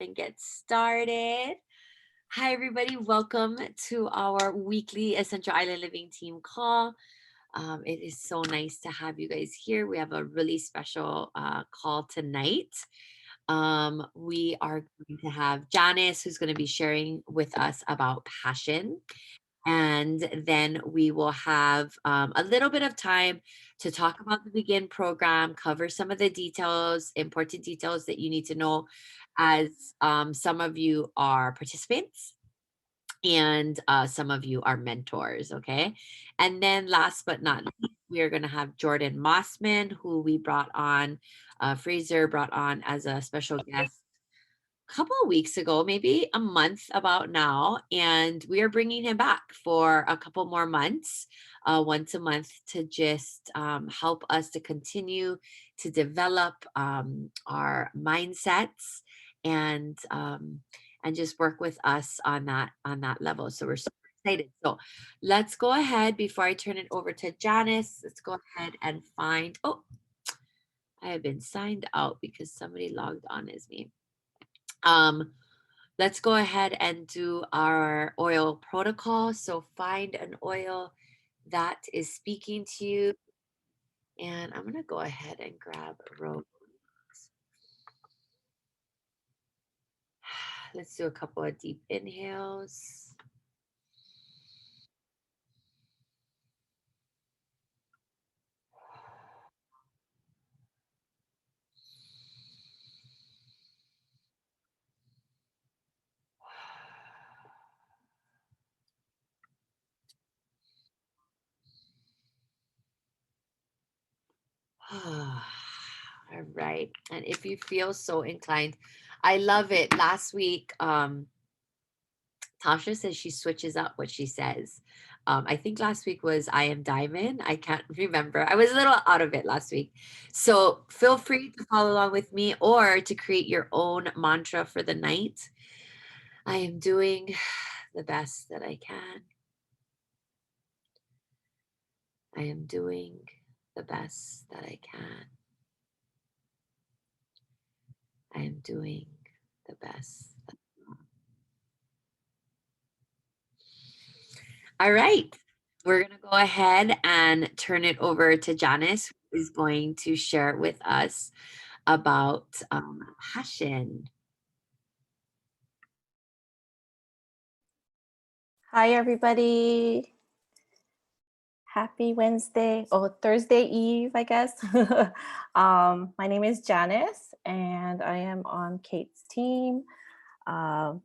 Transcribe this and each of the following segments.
and get started. Hi, everybody. Welcome to our weekly Essential Island Living Team call. It is so nice to have you guys here. We have a really special call tonight. We are going to have Janice, who's going to be sharing with us about passion. And then we will have a little bit of time to talk about the Begin program, cover some of the details, important details that you need to know as some of you are participants and some of you are mentors, okay? And then last but not least, we are going to have Jordan Mossman, who we brought on, Fraser brought on as a special guest couple of weeks ago, maybe a month about now, and we are bringing him back for a couple more months, once a month, to just help us to continue to develop our mindsets and just work with us on that level. So we're so excited. So let's go ahead before I turn it over to Janice. Let's go ahead and find. Oh, I have been signed out because somebody logged on as me. Let's go ahead and do our oil protocol. So find an oil that is speaking to you. And I'm going to go ahead and grab rose. Let's do a couple of deep inhales. All right. And if you feel so inclined, I love it. Last week, Tasha says she switches up what she says. I think last week was I am diamond. I can't remember. I was a little out of it last week. So feel free to follow along with me or to create your own mantra for the night. I am doing the best that I can. I am doing the best that I can. I am doing the best. All right. We're going to go ahead and turn it over to Janice, who is going to share with us about passion. Hi, everybody. Happy Wednesday, Thursday Eve, I guess. My name is Janice, and I am on Kate's team. And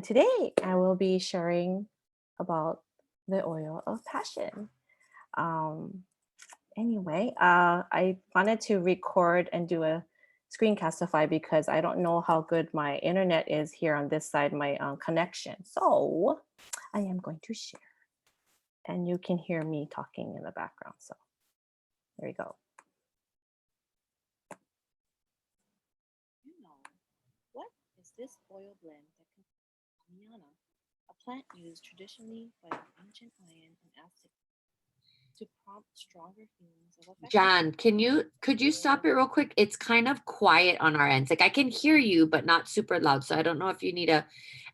today I will be sharing about the oil of passion. Anyway, I wanted to record and do a screencastify because I don't know how good my internet is here on this side, my connection. So I am going to share. And you can hear me talking in the background. So there we go. You know, what is this oil blend that contains Damiana, a plant used traditionally by the ancient Mayan and Aztec to prompt stronger feelings of affection? John, could you stop it real quick? It's kind of quiet on our ends. Like I can hear you, but not super loud. So I don't know if you need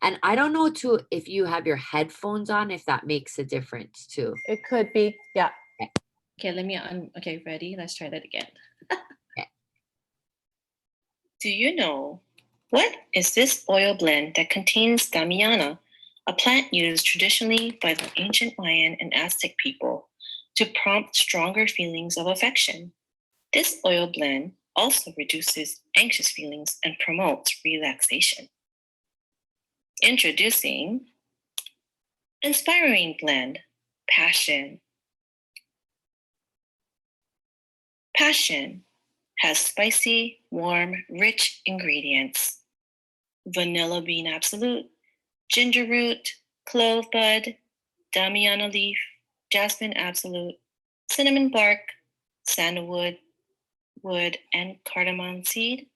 and I don't know too if you have your headphones on, if that makes a difference too. It could be, yeah. Okay, let me okay, ready? Let's try that again. Okay. Do you know what is this oil blend that contains Damiana, a plant used traditionally by the ancient Mayan and Aztec people to prompt stronger feelings of affection? This oil blend also reduces anxious feelings and promotes relaxation. Introducing Inspiring Blend, Passion. Passion has spicy, warm, rich ingredients: vanilla bean absolute, ginger root, clove bud, damiana leaf, jasmine absolute, cinnamon bark, sandalwood wood, and cardamom seed,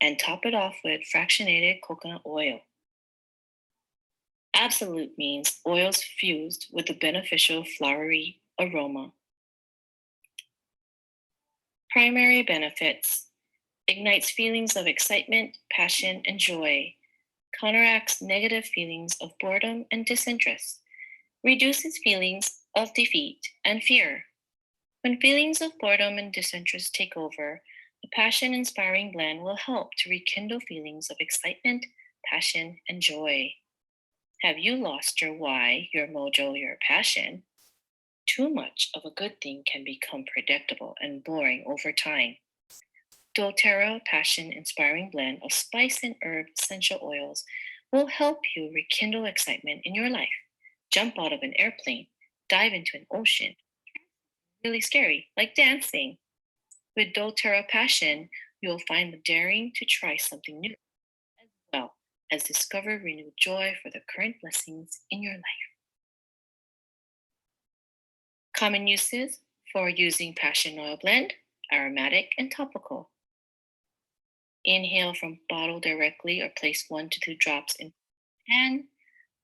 and top it off with fractionated coconut oil. Absolute means oils fused with a beneficial flowery aroma. Primary benefits: ignites feelings of excitement, passion, and joy, counteracts negative feelings of boredom and disinterest, reduces feelings of defeat and fear. When feelings of boredom and disinterest take over, a passion inspiring blend will help to rekindle feelings of excitement, passion, and joy. Have you lost your why, your mojo, your passion? Too much of a good thing can become predictable and boring over time. doTERRA Passion Inspiring Blend of spice and herb essential oils will help you rekindle excitement in your life. Jump out of an airplane, dive into an ocean. Really scary, like dancing. With doTERRA Passion, you'll find the daring to try something new, as well as discover renewed joy for the current blessings in your life. Common uses for using Passion Oil Blend, aromatic and topical. Inhale from bottle directly or place 1 to 2 drops in hand.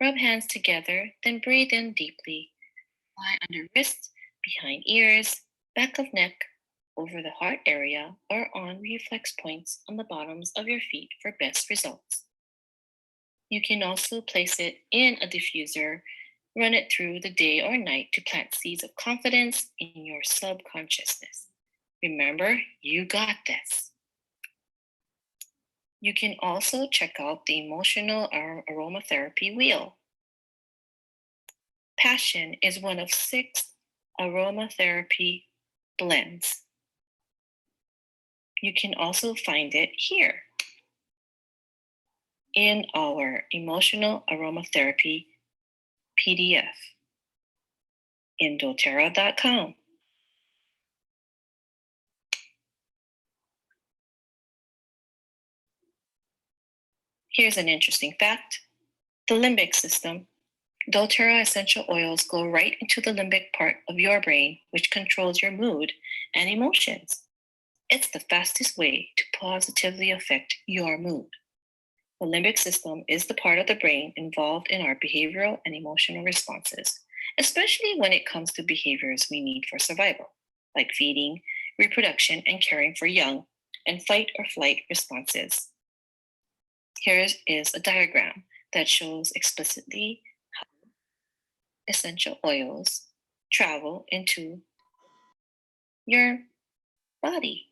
Rub hands together, then breathe in deeply. Apply under wrists, behind ears, back of neck, over the heart area, or on reflex points on the bottoms of your feet for best results. You can also place it in a diffuser, run it through the day or night to plant seeds of confidence in your subconsciousness. Remember, you got this. You can also check out the emotional aromatherapy wheel. Passion is one of 6 aromatherapy blends. You can also find it here in our emotional aromatherapy PDF in doTERRA.com. Here's an interesting fact. The limbic system. doTERRA essential oils go right into the limbic part of your brain, which controls your mood and emotions. It's the fastest way to positively affect your mood. The limbic system is the part of the brain involved in our behavioral and emotional responses, especially when it comes to behaviors we need for survival, like feeding, reproduction, and caring for young, and fight or flight responses. Here is a diagram that shows explicitly how essential oils travel into your body.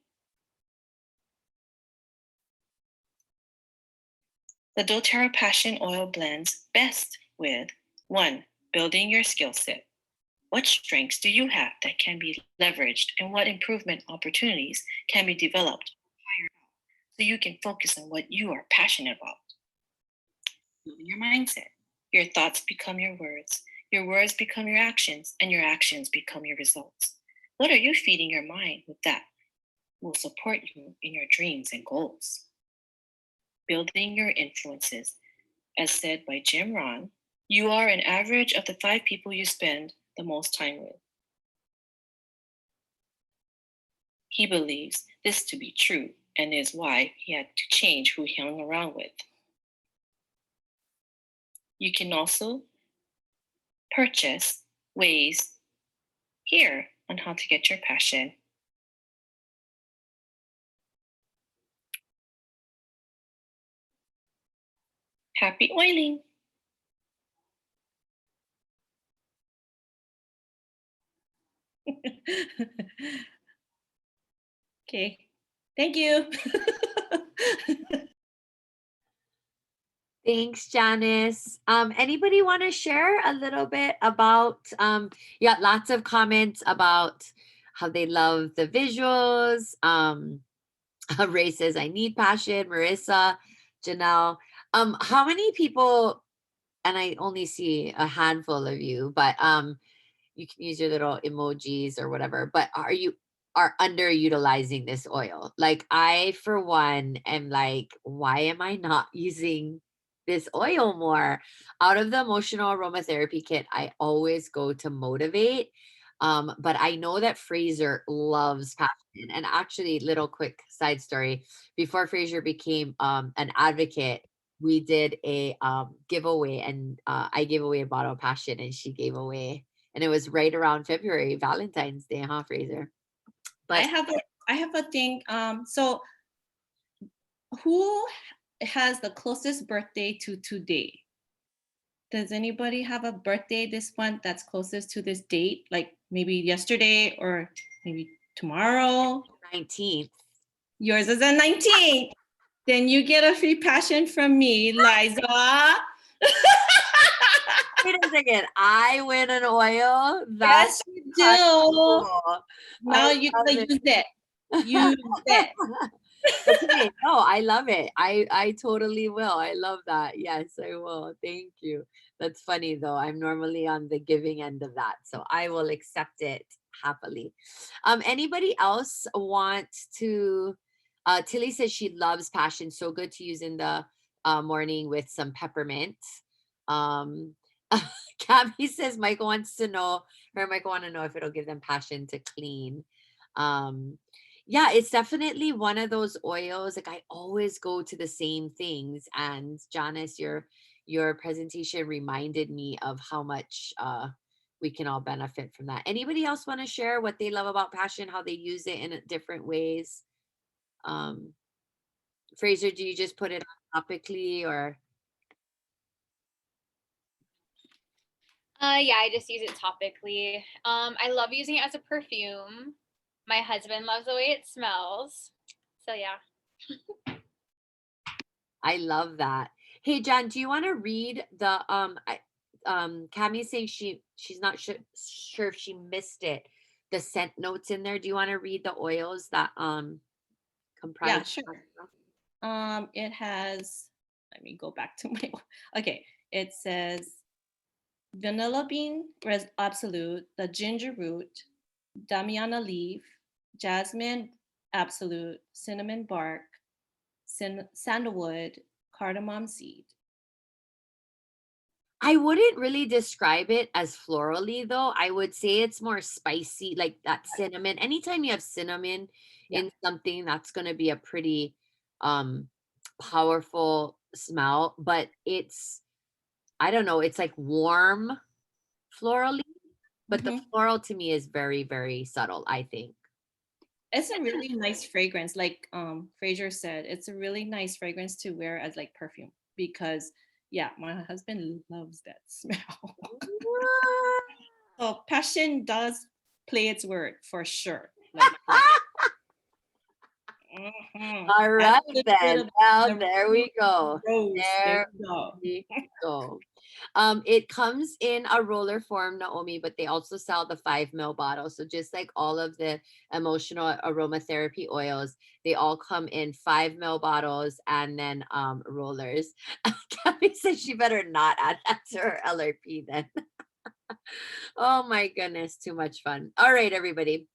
The doTERRA Passion Oil blends best with 1. Building your skill set. What strengths do you have that can be leveraged, and what improvement opportunities can be developed so you can focus on what you are passionate about? Building your mindset. Your thoughts become your words become your actions, and your actions become your results. What are you feeding your mind with that will support you in your dreams and goals? Building your influences. As said by Jim Rohn, you are an average of the 5 people you spend the most time with. He believes this to be true and is why he had to change who he hung around with. You can also purchase ways here on how to get your passion. Happy oiling! Okay. Thank you. Thanks, Janice. Anybody want to share a little bit about? You got lots of comments about how they love the visuals. Ray says, "I need passion." Marissa, Janelle. How many people? And I only see a handful of you, but you can use your little emojis or whatever. But are underutilizing this oil? Like I, for one, am like, why am I not using this oil more? Out of the emotional aromatherapy kit, I always go to Motivate. But I know that Fraser loves passion. And actually, little quick side story: before Fraser became an advocate, we did a giveaway, and I gave away a bottle of passion, and she gave away, and it was right around February, Valentine's Day, huh, Fraser? But I have a thing. So who has the closest birthday to today? Does anybody have a birthday this month that's closest to this date? Like maybe yesterday or maybe tomorrow? 19th. Yours is the 19th. Then you get a free passion from me, Liza. Wait a second. I win an oil. Yes, you do. Now I you're love gonna it. use it. Use it. Okay, no, I love it. I totally will. I love that. Yes, I will. Thank you. That's funny though. I'm normally on the giving end of that, so I will accept it happily. Anybody else want to? Tilly says she loves passion. So good to use in the morning with some peppermint. Um, Gabby says Michael wants to know. Michael want to know if it'll give them passion to clean. Um, yeah, it's definitely one of those oils. Like I always go to the same things. And Janice, your presentation reminded me of how much we can all benefit from that. Anybody else want to share what they love about passion, how they use it in different ways? Um, Fraser, do you just put it on topically or? Yeah, I just use it topically. I love using it as a perfume. My husband loves the way it smells. So yeah. I love that. Hey John, do you want to read the Cammie's saying she's not sure if she missed it. The scent notes in there. Do you want to read the oils that comprise? Yeah, sure. It has, let me go back to my, okay. It says vanilla bean absolute, the ginger root, damiana leaf, jasmine absolute, cinnamon bark, sandalwood, cardamom seed. I wouldn't really describe it as florally though. I would say it's more spicy, like that cinnamon. Anytime you have cinnamon in something, that's going to be a pretty um powerful smell, but it's I don't know, it's like warm florally, but the floral to me is very, very subtle, I think. It's a really nice fragrance. Like Fraser said, it's a really nice fragrance to wear as like perfume because yeah, my husband loves that smell. So passion does play its word for sure. Like, All right then. Well, the there we go. rose. There we go. we go. It comes in a roller form, Naomi, but they also sell the 5 ml bottle. So just like all of the emotional aromatherapy oils, they all come in 5 ml bottles and then rollers. Gabby says she better not add that to her LRP then. Oh my goodness, too much fun. All right, everybody.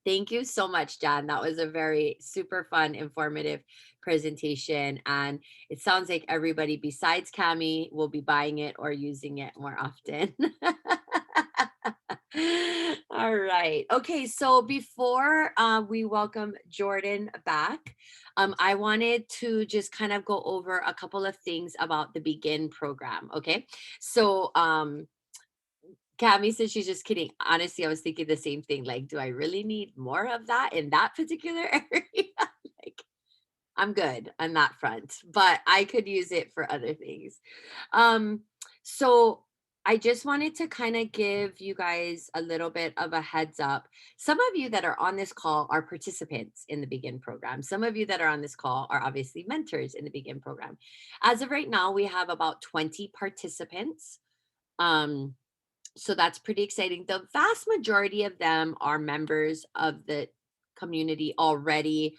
Thank you so much, Jan. That was a very super fun, informative presentation. And it sounds like everybody besides Cami will be buying it or using it more often. All right. Okay. So before we welcome Jordan back, I wanted to just kind of go over a couple of things about the Begin program. Okay. So Cami said she's just kidding. Honestly, I was thinking the same thing. Like, do I really need more of that in that particular area? Like, I'm good on that front, but I could use it for other things. So I just wanted to kind of give you guys a little bit of a heads up. Some of you that are on this call are participants in the Begin program. Some of you that are on this call are obviously mentors in the Begin program. As of right now, we have about 20 participants. So that's pretty exciting. The vast majority of them are members of the community already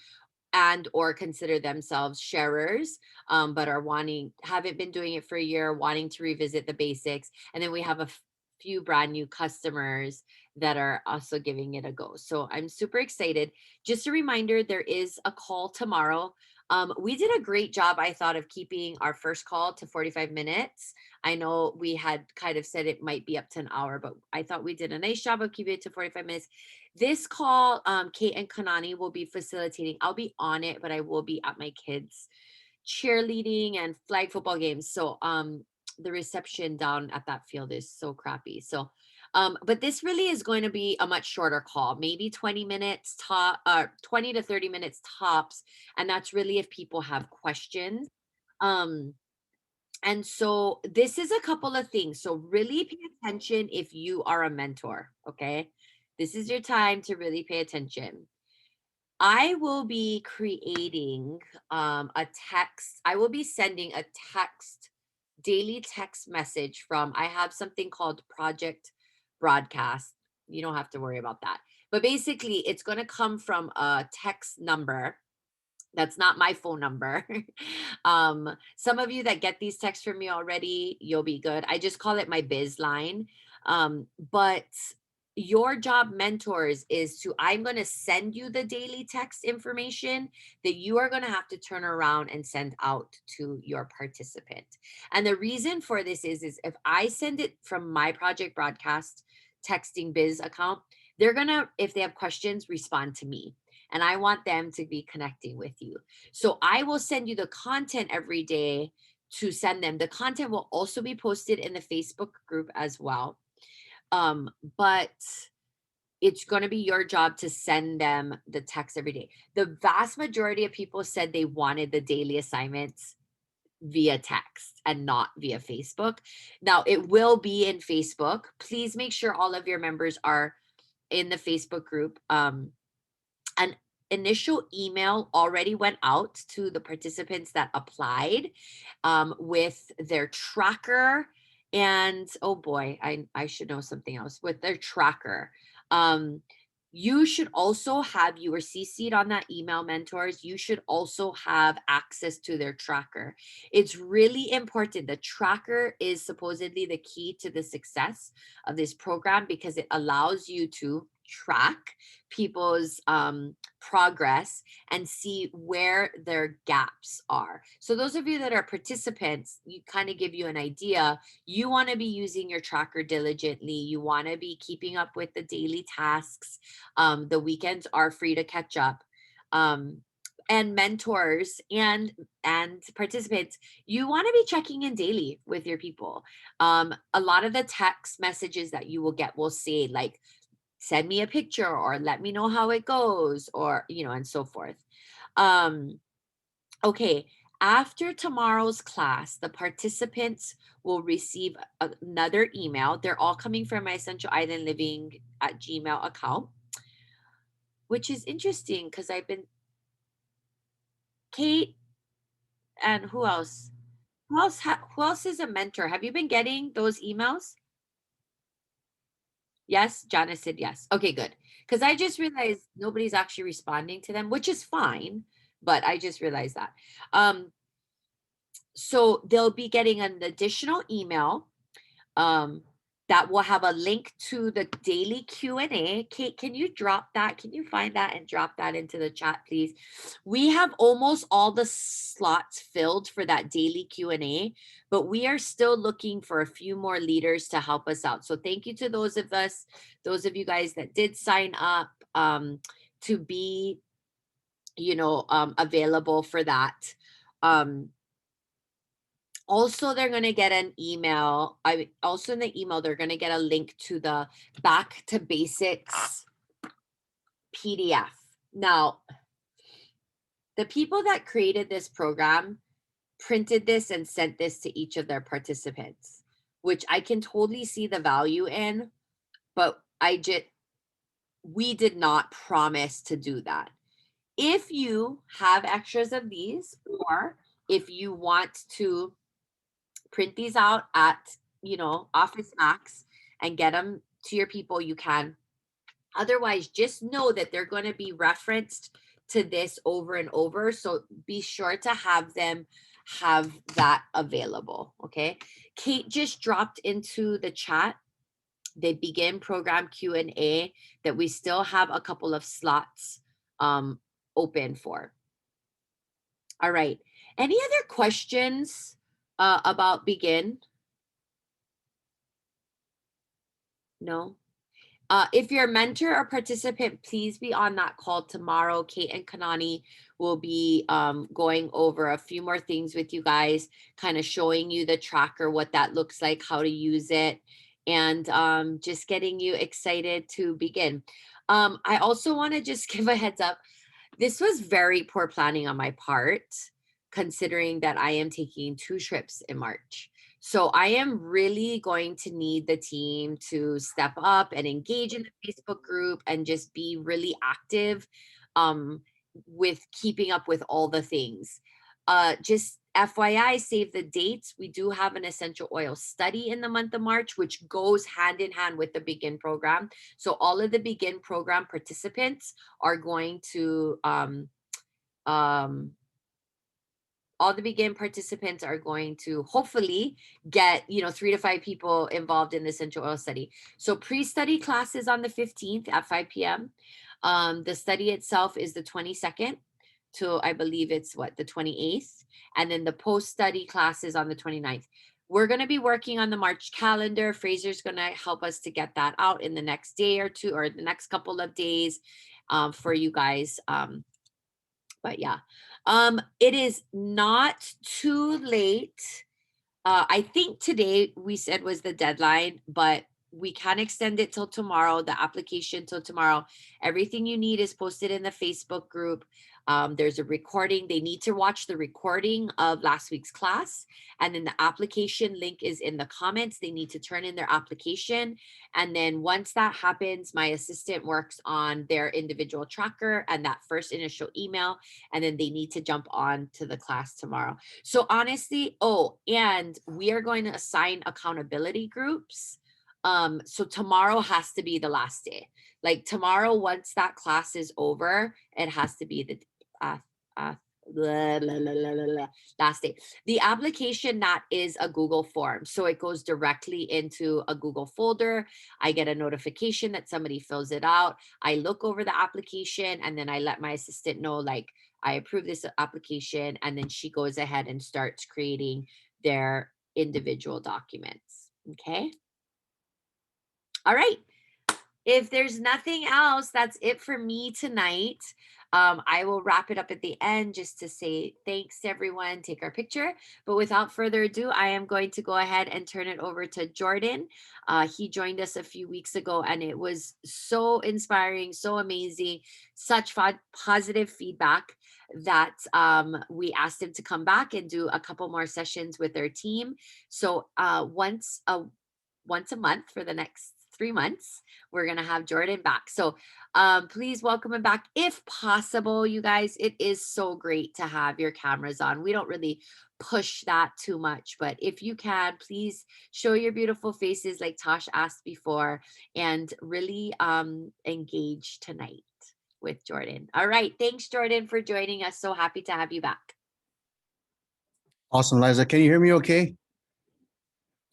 and or consider themselves sharers, but are haven't been doing it for a year, wanting to revisit the basics. And then we have a few brand new customers that are also giving it a go. So I'm super excited. Just a reminder, there is a call tomorrow. We did a great job, I thought, of keeping our first call to 45 minutes. I know we had kind of said it might be up to an hour, but I thought we did a nice job of keeping it to 45 minutes. This call, Kate and Kanani will be facilitating. I'll be on it, but I will be at my kids' cheerleading and flag football games. So the reception down at that field is so crappy. So But this really is going to be a much shorter call, maybe 20 minutes 20 to 30 minutes tops. And that's really if people have questions. Um, and so this is a couple of things. So really pay attention if you are a mentor, okay? This is your time to really pay attention. I will be creating a text. I will be sending a daily text message from, I have something called Project Broadcast. You don't have to worry about that. But basically, it's going to come from a text number. That's not my phone number. Some of you that get these texts from me already, you'll be good. I just call it my biz line. But your job, mentors, is to, I'm going to send you the daily text information that you are going to have to turn around and send out to your participant. And the reason for this is if I send it from my Project Broadcast texting biz account, they're going to, if they have questions, respond to me. And I want them to be connecting with you. So I will send you the content every day to send them. The content will also be posted in the Facebook group as well. But it's going to be your job to send them the text every day. The vast majority of people said they wanted the daily assignments via text and not via Facebook. Now, it will be in Facebook. Please make sure all of your members are in the Facebook group. An initial email already went out to the participants that applied with their tracker. And oh boy, I should know something else with their tracker. You should also have, you were CC'd on that email, mentors. You should also have access to their tracker. It's really important. The tracker is supposedly the key to the success of this program because it allows you to track people's progress and see where their gaps are. So those of you that are participants, you kind of give you an idea. You want to be using your tracker diligently. You want to be keeping up with the daily tasks. The weekends are free to catch up. And mentors and participants, you want to be checking in daily with your people. A lot of the text messages that you will get will say like, send me a picture or let me know how it goes, or and so forth. Okay, after tomorrow's class, the participants will receive another email. They're all coming from my Essential Island Living at Gmail account, which is interesting because I've been Kate and who else who else is a mentor? Have you been getting those emails? Yes, Janice said yes. Okay, good. Because I just realized nobody's actually responding to them, which is fine, but I just realized that. So they'll be getting an additional email that will have a link to the daily Q&A. Kate, can you drop that? Can you find that and drop that into the chat, please? We have almost all the slots filled for that daily Q&A, but we are still looking for a few more leaders to help us out. So thank you to those of you guys that did sign up to be, available for that. Also, they're going to get an email. Also in the email, they're going to get a link to the Back to Basics PDF. Now, the people that created this program printed this and sent this to each of their participants, which I can totally see the value in, but we did not promise to do that. If you have extras of these, or if you want to print these out at, Office Max and get them to your people, you can. Otherwise, just know that they're going to be referenced to this over and over. So be sure to have them have that available. Okay. Kate just dropped into the chat the begin program Q&A that we still have a couple of slots open for. All right. Any other questions about begin? No. If you're a mentor or participant, please be on that call tomorrow. Kate and Kanani will be going over a few more things with you guys, kind of showing you the tracker, what that looks like, how to use it. and just getting you excited to begin. I also want to just give a heads up. This was very poor planning on my part, considering that I am taking 2 trips in March. So I am really going to need the team to step up and engage in the Facebook group and just be really active um, with keeping up with all the things. Just FYI, save the dates. We do have an essential oil study in the month of March, which goes hand in hand with the Begin program. So all of the Begin program participants are going to um, all the Begin participants are going to hopefully get 3 to 5 people involved in the essential oil study. So pre-study class is on the 15th at 5 p.m. The study itself is the 22nd to, I believe it's the 28th, and then the post-study class is on the 29th. We're going to be working on the March calendar. Fraser's going to help us to get that out in the next day or two, or the next couple of days for you guys. But yeah, it is not too late. I think today we said was the deadline, but we can extend it till tomorrow, the application till tomorrow. Everything you need is posted in the Facebook group. There's a recording. They need to watch the recording of last week's class. And then the application link is in the comments. They need to turn in their application. And then once that happens, my assistant works on their individual tracker and that first initial email. And then they need to jump on to the class tomorrow. So honestly, and we are going to assign accountability groups. So tomorrow has to be the last day. Like tomorrow, once that class is over, it has to be the last day. The applition, that is a Google form. So it goes directly into a Google folder. I get a notification that somebody fills it out. I look over the application and then I let my assistant know, like, I approve this application, and then she goes ahead and starts creating their individual documents. Okay. All right. If there's nothing else, that's it for me tonight. I will wrap it up at the end just to say thanks to everyone, take our picture. But without further ado, I am going to go ahead and turn it over to Jordan. He joined us a few weeks ago, and it was so inspiring, so amazing, such positive feedback that we asked him to come back and do a couple more sessions with their team. So once a month for the next 3 months, we're going to have Jordan back. So please welcome him back if possible, you guys. It is so great to have your cameras on. We don't really push that too much, but if you can, please show your beautiful faces like Tosh asked before, and really engage tonight with Jordan. All right. Thanks, Jordan, for joining us. So happy to have you back. Awesome, Liza. Can you hear me okay?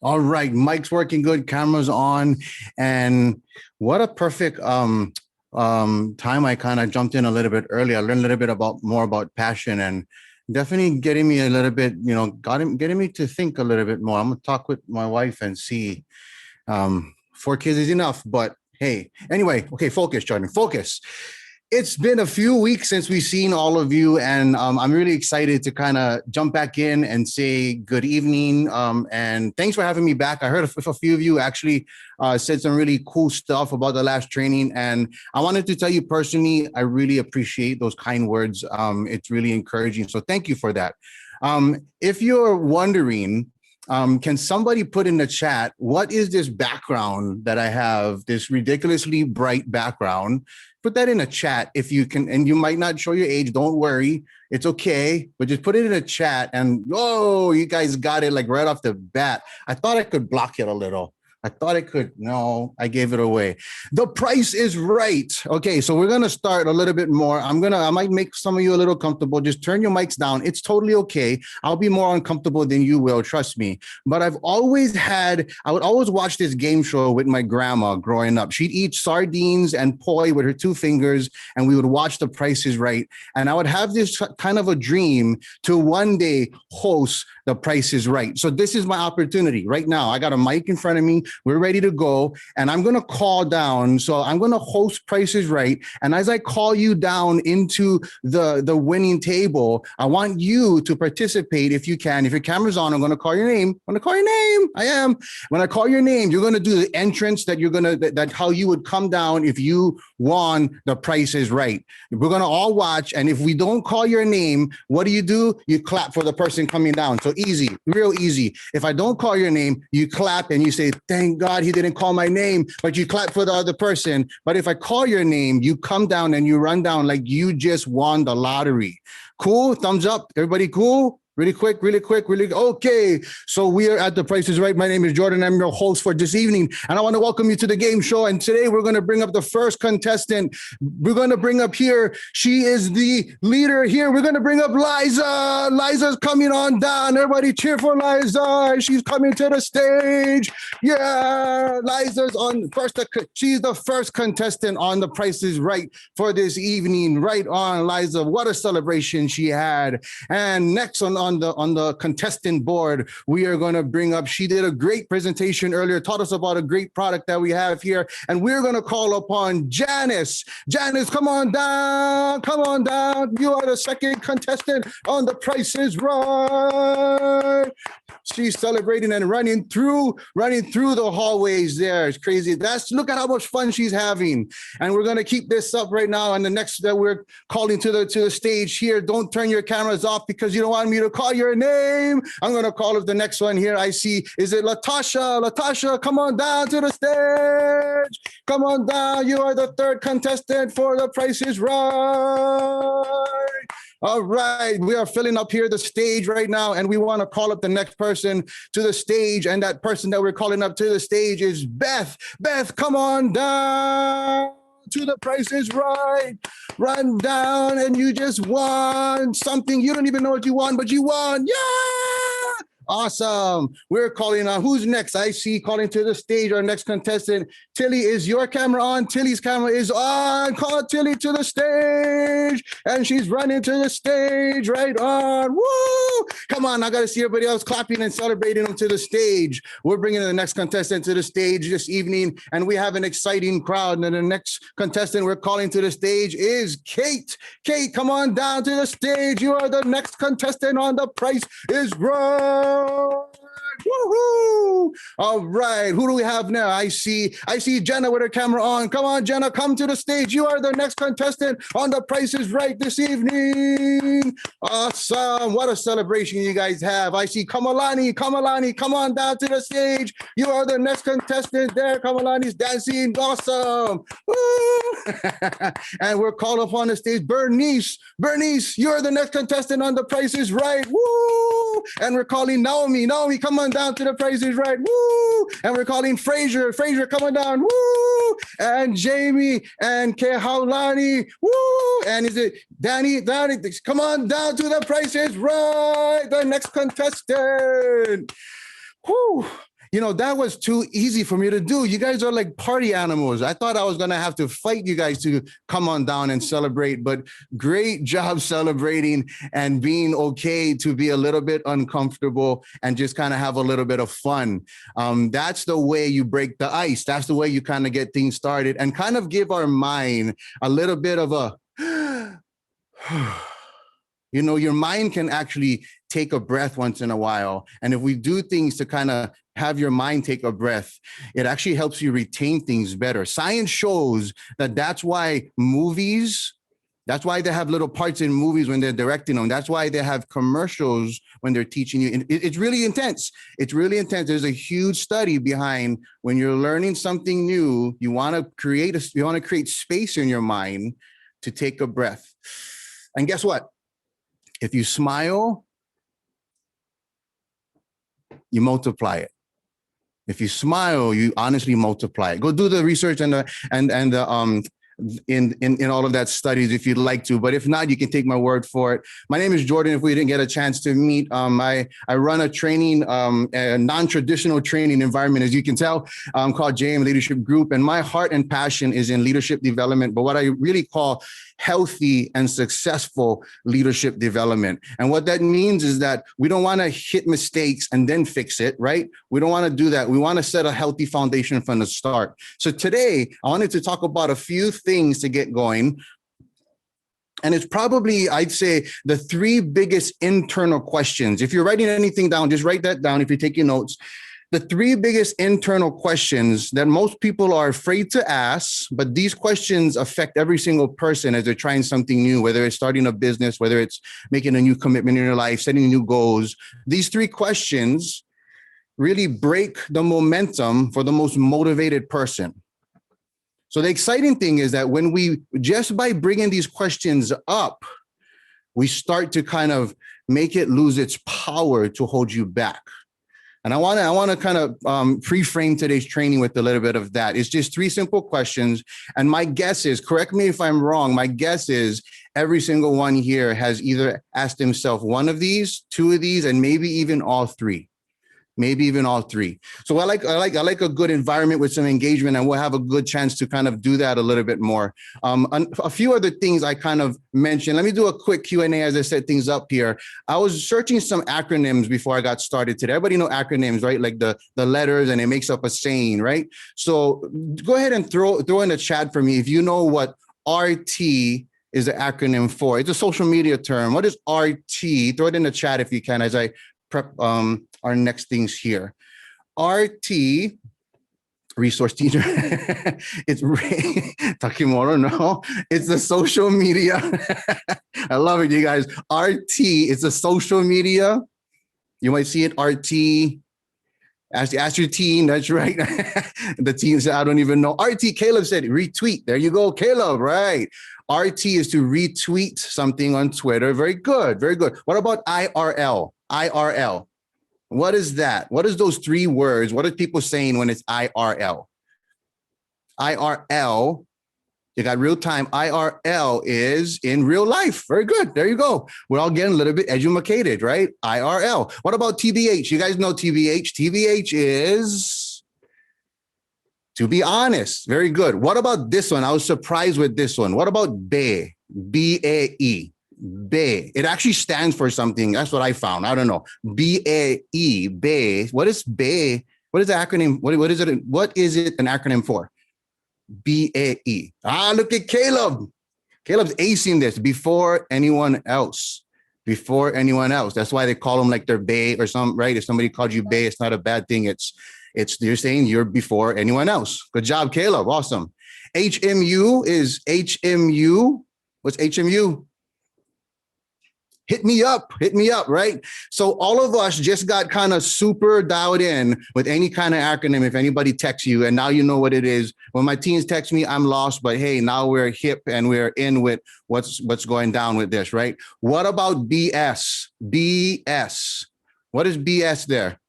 All right, mic's working good, camera's on, and what a perfect time. I kind of jumped in a little bit early. I learned a little bit more about passion, and definitely getting me a little bit, getting me to think a little bit more. I'm gonna talk with my wife and see. 4 kids is enough, but hey, anyway, okay, focus, Jordan, focus. It's been a few weeks since we've seen all of you, and I'm really excited to kind of jump back in and say good evening. And thanks for having me back. I heard a few of you actually said some really cool stuff about the last training, and I wanted to tell you personally, I really appreciate those kind words. It's really encouraging, so thank you for that. If you're wondering, can somebody put in the chat, what is this background that I have, this ridiculously bright background? Put that in a chat if you can, and you might not show your age, don't worry, it's okay, but just put it in a chat, and whoa, you guys got it like right off the bat. I thought I could block it a little. I thought I could. No, I gave it away. The price is right. Okay, so we're gonna start a little bit more. I might make some of you a little comfortable. Just turn your mics down. It's totally okay. I'll be more uncomfortable than you will, trust me. But I would always watch this game show with my grandma growing up. She'd eat sardines and poi with her 2 fingers, and we would watch The Price is Right. And I would have this kind of a dream to one day host The Price is Right. So this is my opportunity right now. I got a mic in front of me. We're ready to go. And I'm going to call down. So I'm going to host Price is Right. And as I call you down into the winning table, I want you to participate if you can. If your camera's on, I'm going to call your name. I'm going to call your name. I am. When I call your name, you're going to do the entrance that you're going to, that how you would come down if you won The Price is Right. We're going to all watch. And if we don't call your name, what do? You clap for the person coming down. So easy, real easy. If I don't call your name, you clap and you say, thank God he didn't call my name, but you clap for the other person. But if I call your name, you come down and you run down like you just won the lottery. Cool? Thumbs up. Everybody cool? Really quick. Okay. So we are at The Price is Right. My name is Jordan. I'm your host for this evening. And I want to welcome you to the game show. And today we're going to bring up the first contestant. We're going to bring up here. She is the leader here. We're going to bring up Liza. Liza's coming on down. Everybody cheer for Liza. She's coming to the stage. Yeah. Liza's on first. She's the first contestant on The Price is Right for this evening. Right on, Liza. What a celebration she had. And next on the contestant board, we are going to bring up, she did a great presentation earlier, taught us about a great product that we have here, and we're going to call upon Janice. Janice, come on down. You are the second contestant on The Price is Right. She's celebrating and running through the hallways there. It's crazy. Look at how much fun she's having. And we're going to keep this up right now. And the next that we're calling to the stage here, don't turn your cameras off because you don't want me to call your name. I'm going to call up the next one here. I see, is it Latasha? Latasha, come on down to the stage. Come on down. You are the third contestant for The Price is Right. All right, we are filling up here the stage right now, and we want to call up the next person to the stage, and that person that we're calling up to the stage is Beth. Beth, come on down to The Price is Right. Run down, and you just won something. You don't even know what you won, but you won. Yeah! Awesome. We're calling on who's next. I see calling to the stage our next contestant. Tilly, is your camera on? Tilly's camera is on. Call Tilly to the stage. And she's running to the stage right on. Woo! Come on, I got to see everybody else clapping and celebrating them to the stage. We're bringing the next contestant to the stage this evening, and we have an exciting crowd. And the next contestant we're calling to the stage is Kate. Kate, come on down to the stage. You are the next contestant on The Price is Right. Woohoo! All right, who do we have now? I see Jenna with her camera on. Come on, Jenna, come to the stage. You are the next contestant on The Price is Right this evening. Awesome. What a celebration you guys have. I see Kamalani, come on down to the stage. You are the next contestant there. Kamalani's dancing. Awesome. Woo! And we're called upon the stage. Bernice, you're the next contestant on The Price is Right. Woo! And we're calling Naomi, come on down to The Price is Right. Woo! And we're calling Fraser, come on down. Woo! And Jamie and Kehaulani. Woo! And is it Danny, come on down to The Price is Right. The next contestant. Woo! You know, that was too easy for me to do. You guys are like party animals. I thought I was going to have to fight you guys to come on down and celebrate, but great job celebrating and being okay to be a little bit uncomfortable and just kind of have a little bit of fun. That's the way you break the ice. That's the way you kind of get things started and kind of give our mind a little bit of a, you know, your mind can actually take a breath once in a while. And if we do things to kind of have your mind take a breath, it actually helps you retain things better. Science shows that that's why they have little parts in movies when they're directing them. That's why they have commercials when they're teaching you. It's really intense. There's a huge study behind when you're learning something new, you want to create space in your mind to take a breath. And guess what? If you smile, you multiply it. If you smile, you honestly multiply it. Go do the research and the in all of that studies if you'd like to, but if not, you can take my word for it. My name is Jordan. If we didn't get a chance to meet, I run a training, a non-traditional training environment, as you can tell, called JM Leadership Group. And my heart and passion is in leadership development, but what I really call healthy and successful leadership development. And what that means is that we don't want to hit mistakes and then fix it, right? We don't want to do that. We want to set a healthy foundation from the start. So today, I wanted to talk about a few things to get going. And it's probably, I'd say, the three biggest internal questions. If you're writing anything down, just write that down if you're taking notes. The three biggest internal questions that most people are afraid to ask, but these questions affect every single person as they're trying something new, whether it's starting a business, whether it's making a new commitment in your life, setting new goals. These three questions really break the momentum for the most motivated person. So the exciting thing is that when we, just by bringing these questions up, we start to kind of make it lose its power to hold you back. And I want to kind of pre-frame today's training with a little bit of that. It's just three simple questions. And my guess is, correct me if I'm wrong, my guess is every single one here has either asked himself one of these, two of these, and maybe even all three. Maybe even all three. So I like a good environment with some engagement, and we'll have a good chance to kind of do that a little bit more. A few other things I kind of mentioned. Let me do a quick Q&A as I set things up here. I was searching some acronyms before I got started today. Everybody know acronyms, right? Like the letters, and it makes up a saying, right? So go ahead and throw in the chat for me if you know what RT is the acronym for. It's a social media term. What is RT? Throw it in the chat if you can as I prep our next things here. RT, resource teacher. It's Takimoro, no. It's the social media. I love it, you guys. RT, it's a social media. You might see it, RT. Ask your teen, that's right. The teen said, I don't even know. RT, Caleb said, retweet. There you go, Caleb, right. RT is to retweet something on Twitter. Very good, very good. What about IRL? IRL. What is that? What is those three words? What are people saying when it's IRL? IRL, you got real time. IRL is in real life. Very good. There you go. We're all getting a little bit educated, right? IRL. What about TBH? You guys know TBH. TBH is to be honest. Very good. What about this one? I was surprised with this one. What about BAE? BAE. BAE. It actually stands for something. That's what I found. I don't know. BAE. BAE. What is BAE? What is the acronym? What is it? What is it an acronym for? BAE. Ah, look at Caleb. Caleb's acing this before anyone else. Before anyone else. That's why they call them like they're BAE or something, right? If somebody called you BAE, it's not a bad thing. It's you're saying you're before anyone else. Good job, Caleb. Awesome. HMU is HMU. What's HMU? Hit me up, right? So all of us just got kind of super dialed in with any kind of acronym. If anybody texts you, and now you know what it is. When my teens text me, I'm lost, but hey, now we're hip and we're in with what's going down with this, right? What about BS? BS. What is BS there?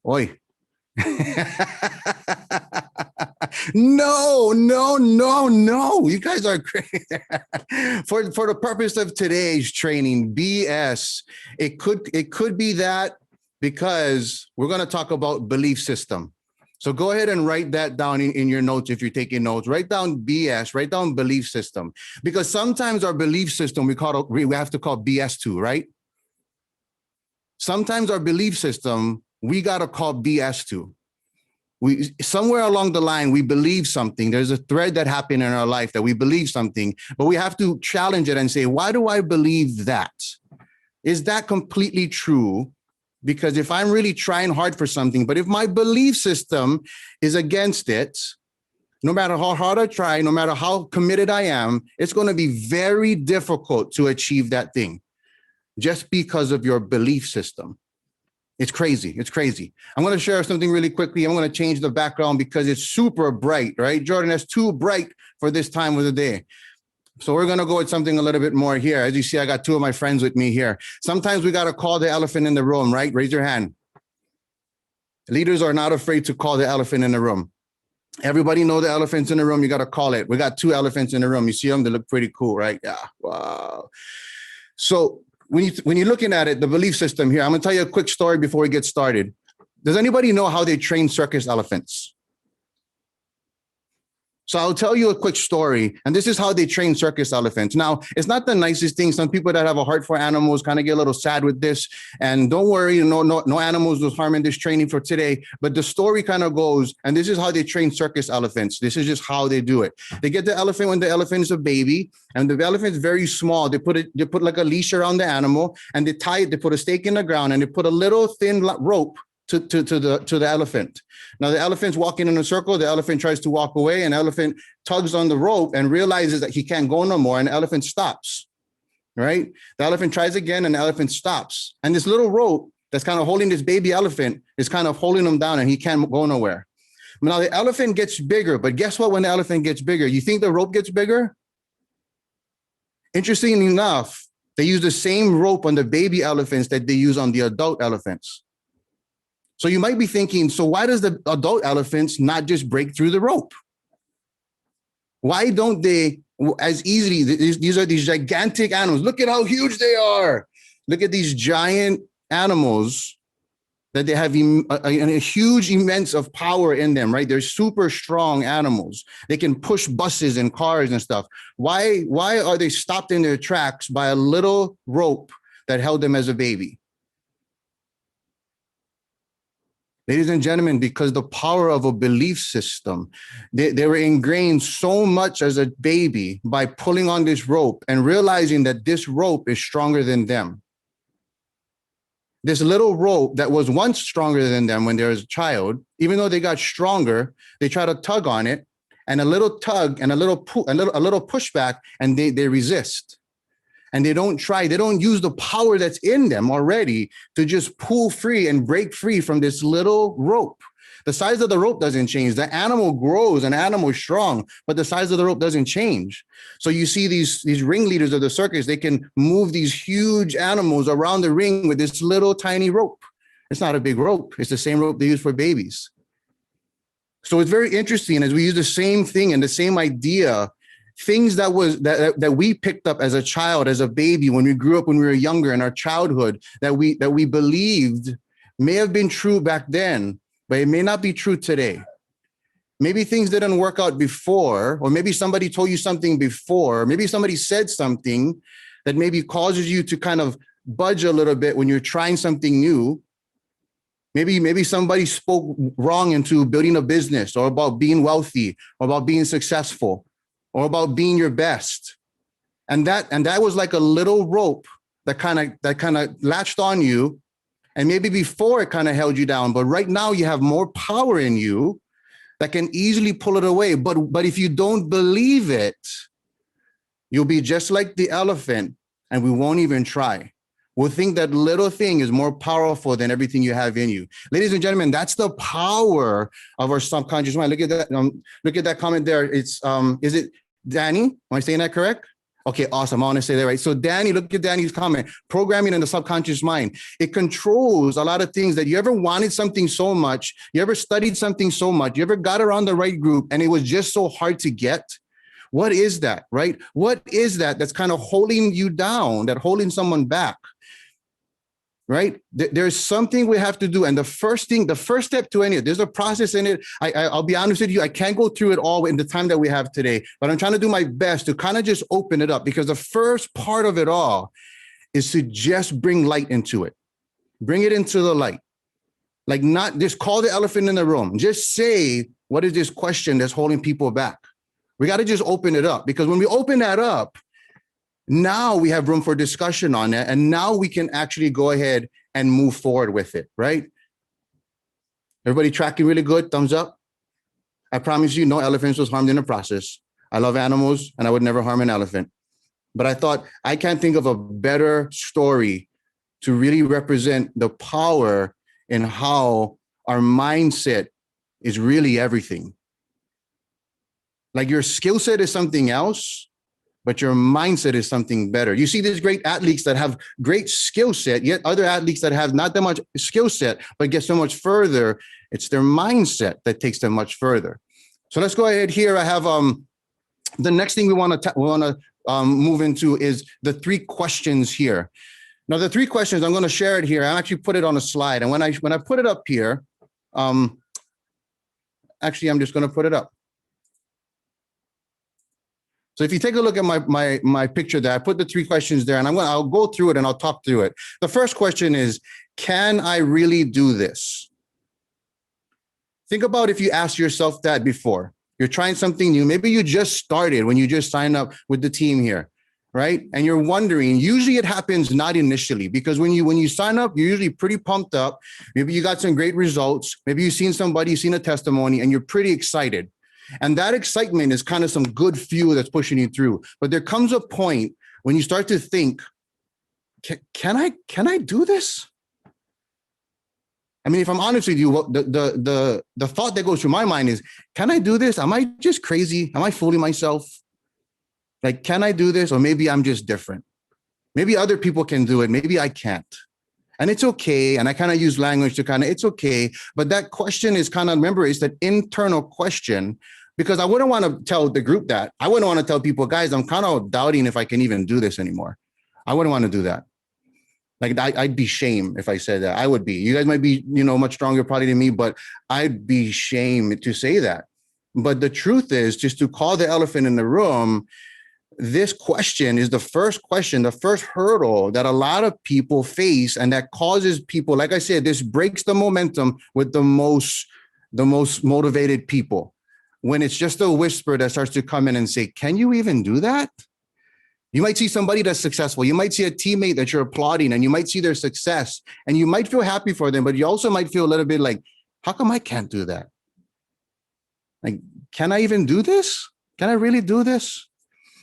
Oi. No. You guys are crazy. For the purpose of today's training, BS, it could be that, because we're going to talk about belief system. So go ahead and write that down in your notes if you're taking notes. Write down BS, write down belief system. Because sometimes our belief system, we have to call BS to, right? Sometimes our belief system, we got to call BS to. We somewhere along the line, we believe something. There's a thread that happened in our life that we believe something, but we have to challenge it and say, why do I believe that? Is that completely true? Because if I'm really trying hard for something, but if my belief system is against it, no matter how hard I try, no matter how committed I am, it's going to be very difficult to achieve that thing just because of your belief system. It's crazy. It's crazy. I'm going to share something really quickly. I'm going to change the background because it's super bright, right? Jordan, that's too bright for this time of the day. So we're going to go with something a little bit more here. As you see, I got two of my friends with me here. Sometimes we got to call the elephant in the room, right? Raise your hand. Leaders are not afraid to call the elephant in the room. Everybody know the elephants in the room. You got to call it. We got 2 elephants in the room. You see them? They look pretty cool, right? Yeah. Wow. So when you're looking at it, the belief system here, I'm going to tell you a quick story before we get started. Does anybody know how they train circus elephants? So I'll tell you a quick story, and this is how they train circus elephants. Now, it's not the nicest thing. Some people that have a heart for animals kind of get a little sad with this. And don't worry, no animals was harmed in this training for today. But the story kind of goes, and this is how they train circus elephants. This is just how they do it. They get the elephant when the elephant is a baby, and the elephant is very small. They put like a leash around the animal, and they tie it. They put a stake in the ground, and they put a little thin rope to the elephant. Now the elephant's walking in a circle. The elephant tries to walk away, and the elephant tugs on the rope and realizes that he can't go no more, and the elephant stops. Right? The elephant tries again, and the elephant stops. And this little rope that's kind of holding this baby elephant is kind of holding him down, and he can't go nowhere. Now the elephant gets bigger, but guess what? When the elephant gets bigger, you think the rope gets bigger? Interestingly enough, they use the same rope on the baby elephants that they use on the adult elephants. So you might be thinking, so why does the adult elephants not just break through the rope? Why don't they as easily? These are these gigantic animals. Look at how huge they are. Look at these giant animals that they have a huge, immense of power in them, right? They're super strong animals. They can push buses and cars and stuff. Why are they stopped in their tracks by a little rope that held them as a baby? Ladies and gentlemen, because the power of a belief system, they were ingrained so much as a baby by pulling on this rope and realizing that this rope is stronger than them. This little rope that was once stronger than them when they were a child, even though they got stronger, they try to tug on it, and a little tug and a little pushback, and they resist. And they don't use the power that's in them already to just pull free and break free from this little rope. The size of the rope doesn't change. The animal grows, an animal is strong, but the size of the rope doesn't change. So you see these ringleaders of the circus, they can move these huge animals around the ring with this little tiny rope. It's not a big rope. It's the same rope they use for babies. So it's very interesting as we use the same thing and the same idea, things that we picked up as a child, as a baby, when we grew up, when we were younger in our childhood, that we believed may have been true back then, but it may not be true today. Maybe things didn't work out before, or maybe somebody told you something before, maybe somebody said something that maybe causes you to kind of budge a little bit when you're trying something new. Maybe somebody spoke wrong into building a business, or about being wealthy, or about being successful, or about being your best. And that was like a little rope that kind of latched on you. And maybe before it kind of held you down, but right now you have more power in you that can easily pull it away. But if you don't believe it, you'll be just like the elephant, and we won't even try. We'll think that little thing is more powerful than everything you have in you. Ladies and gentlemen, that's the power of our subconscious mind. Look at that. Look at that comment there. It's is it Danny? Am I saying that correct? Okay, awesome. I want to say that right. So Danny, look at Danny's comment. Programming in the subconscious mind. It controls a lot of things that you ever wanted something so much, you ever studied something so much, you ever got around the right group, and it was just so hard to get. What is that, right? What is that that's kind of holding you down, that holding someone back? Right? There's something we have to do. And the first step to any of it, there's a process in it. I'll be honest with you, I can't go through it all in the time that we have today, but I'm trying to do my best to kind of just open it up, because the first part of it all is to just bring light into it. Bring it into the light. Like, not just call the elephant in the room. Just say, what is this question that's holding people back? We got to just open it up, because when we open that up, now we have room for discussion on it. And now we can actually go ahead and move forward with it, right? Everybody tracking really good? Thumbs up. I promise you, no elephants was harmed in the process. I love animals, and I would never harm an elephant. But I thought, I can't think of a better story to really represent the power in how our mindset is really everything. Like, your skill set is something else, but your mindset is something better. You see these great athletes that have great skill set, yet other athletes that have not that much skill set, but get so much further. It's their mindset that takes them much further. So let's go ahead here. I have the next thing we want to move into is the 3 questions here. Now, the 3 questions, I'm going to share it here. I actually put it on a slide. And when I put it up here, actually, I'm just going to put it up. So if you take a look at my picture there, I put the 3 questions there, and I'll go through it and I'll talk through it. The first question is, can I really do this? Think about if you asked yourself that before. You're trying something new. Maybe you just started when you just signed up with the team here, right? And you're wondering, usually it happens not initially, because when you sign up, you're usually pretty pumped up. Maybe you got some great results. Maybe you've seen somebody, you've seen a testimony, and you're pretty excited. And that excitement is kind of some good fuel that's pushing you through. But there comes a point when you start to think, can I do this? I mean, if I'm honest with you, the thought that goes through my mind is, can I do this? Am I just crazy? Am I fooling myself? Like, can I do this? Or maybe I'm just different. Maybe other people can do it. Maybe I can't. And it's okay. And I kind of use language to it's okay. But that question is remember, it's that internal question, because I wouldn't want to tell the group that. I wouldn't want to tell people, guys, I'm kind of doubting if I can even do this anymore. I wouldn't want to do that. Like, I'd be shamed if I said that. I would be. You guys might be, much stronger probably than me, but I'd be shamed to say that. But the truth is, just to call the elephant in the room, this question is the first question, the first hurdle that a lot of people face, and that causes people, like I said, this breaks the momentum with the most motivated people. When it's just a whisper that starts to come in and say, can you even do that? You might see somebody that's successful. You might see a teammate that you're applauding, and you might see their success, and you might feel happy for them, but you also might feel a little bit like, how come I can't do that? Like, can I even do this? Can I really do this?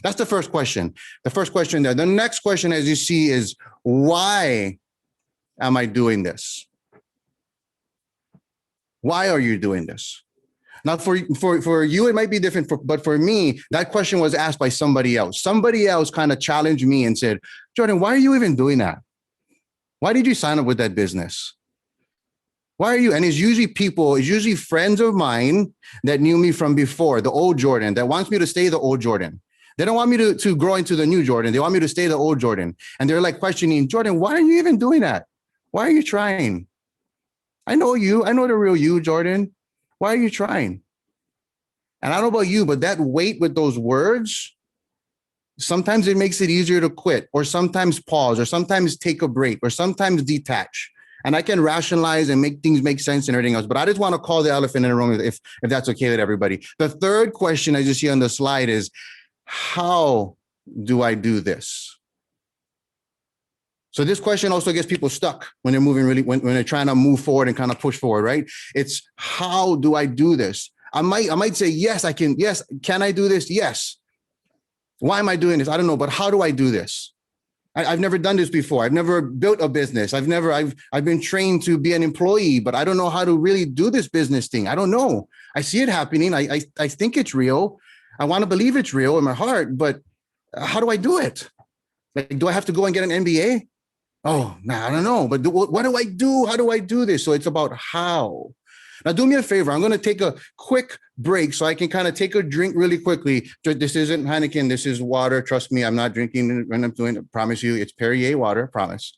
That's the first question. The first question there. The next question, as you see, is, why am I doing this? Why are you doing this? Now, for you, it might be different, but for me, that question was asked by somebody else. Somebody else kind of challenged me and said, Jordan, why are you even doing that? Why did you sign up with that business? Why are you? And it's usually friends of mine that knew me from before, the old Jordan, that wants me to stay the old Jordan. They don't want me to grow into the new Jordan. They want me to stay the old Jordan. And they're like questioning, Jordan, why are you even doing that? Why are you trying? I know you. I know the real you, Jordan. Why are you trying? And I don't know about you, but that weight with those words, sometimes it makes it easier to quit, or sometimes pause, or sometimes take a break, or sometimes detach. And I can rationalize and make things make sense and everything else. But I just want to call the elephant in the room if that's okay with everybody. The third question, as you see on the slide, is, how do I do this? So this question also gets people stuck when they're moving when they're trying to move forward and kind of push forward, right? It's, how do I do this? I might say, yes, I can. Yes. Can I do this? Yes. Why am I doing this? I don't know, but how do I do this? I've never done this before. I've never built a business. I've been trained to be an employee, but I don't know how to really do this business thing. I don't know. I see it happening. I think it's real. I want to believe it's real in my heart, but how do I do it? Like, do I have to go and get an MBA? Oh, I don't know. But what do I do? How do I do this? So it's about how. Now, do me a favor. I'm going to take a quick break so I can kind of take a drink really quickly. This isn't Heineken. This is water. Trust me, I'm not drinking when I'm doing it. I promise you, it's Perrier water. Promise.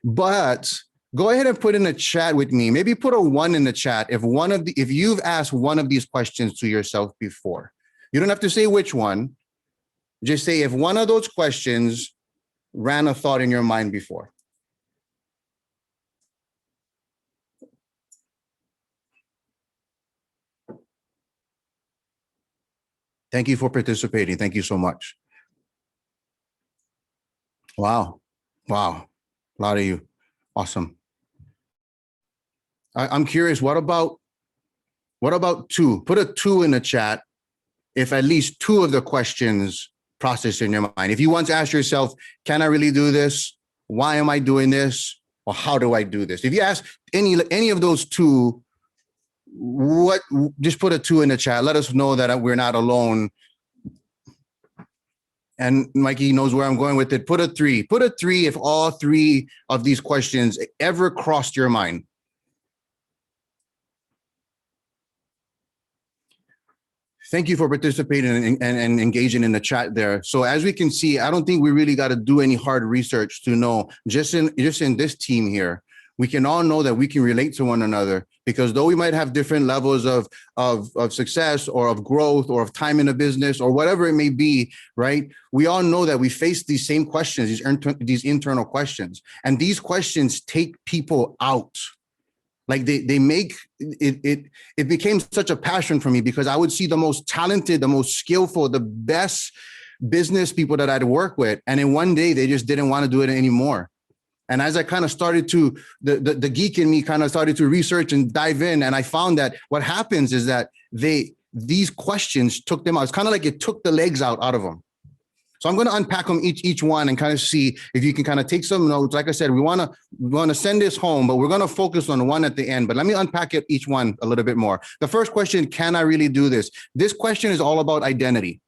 But go ahead and put in a chat with me. Maybe put a 1 in the chat if you've asked one of these questions to yourself before. You don't have to say which one. Just say if one of those questions ran a thought in your mind before. Thank you for participating. Thank you so much. Wow. A lot of you. Awesome. I'm curious, what about 2? Put a 2 in the chat if at least 2 of the questions process in your mind. If you once ask yourself, can I really do this? Why am I doing this? Or how do I do this? If you ask any of those 2, just put a 2 in the chat. Let us know that we're not alone. And Mikey knows where I'm going with it. Put a 3. Put a 3 if all 3 of these questions ever crossed your mind. Thank you for participating and engaging in the chat there. So as we can see, I don't think we really got to do any hard research to know just in this team here, we can all know that we can relate to one another, because though we might have different levels of success or of growth or of time in a business or whatever it may be, right? We all know that we face these same questions, these internal questions, and these questions take people out. Like they make it became such a passion for me, because I would see the most talented, the most skillful, the best business people that I'd work with, and then one day they just didn't want to do it anymore. And as I kind of started to, the geek in me kind of started to research and dive in, and I found that what happens is that these questions took them out. It's kind of like it took the legs out of them. So I'm going to unpack them each one and kind of see if you can kind of take some notes. Like I said, we want to send this home, but we're going to focus on one at the end. But let me unpack it each one a little bit more. The first question, can I really do this? This question is all about identity.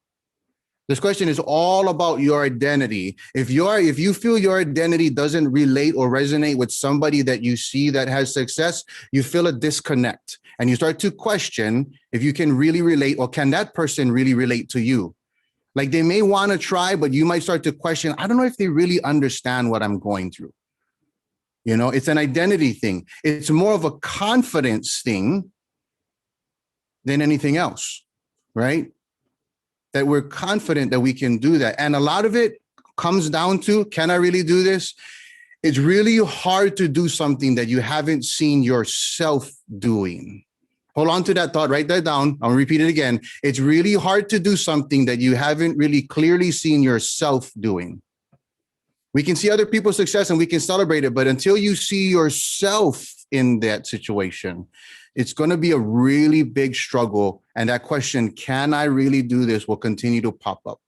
This question is all about your identity. If you feel your identity doesn't relate or resonate with somebody that you see that has success, you feel a disconnect, and you start to question if you can really relate, or can that person really relate to you? Like they may want to try, but you might start to question, I don't know if they really understand what I'm going through. You know, it's an identity thing. It's more of a confidence thing than anything else, right? That we're confident that we can do that. And a lot of it comes down to, can I really do this? It's really hard to do something that you haven't seen yourself doing. Hold on to that thought, write that down. I'll repeat it again. It's really hard to do something that you haven't really clearly seen yourself doing. We can see other people's success and we can celebrate it, but until you see yourself in that situation, it's going to be a really big struggle. And that question, can I really do this, will continue to pop up.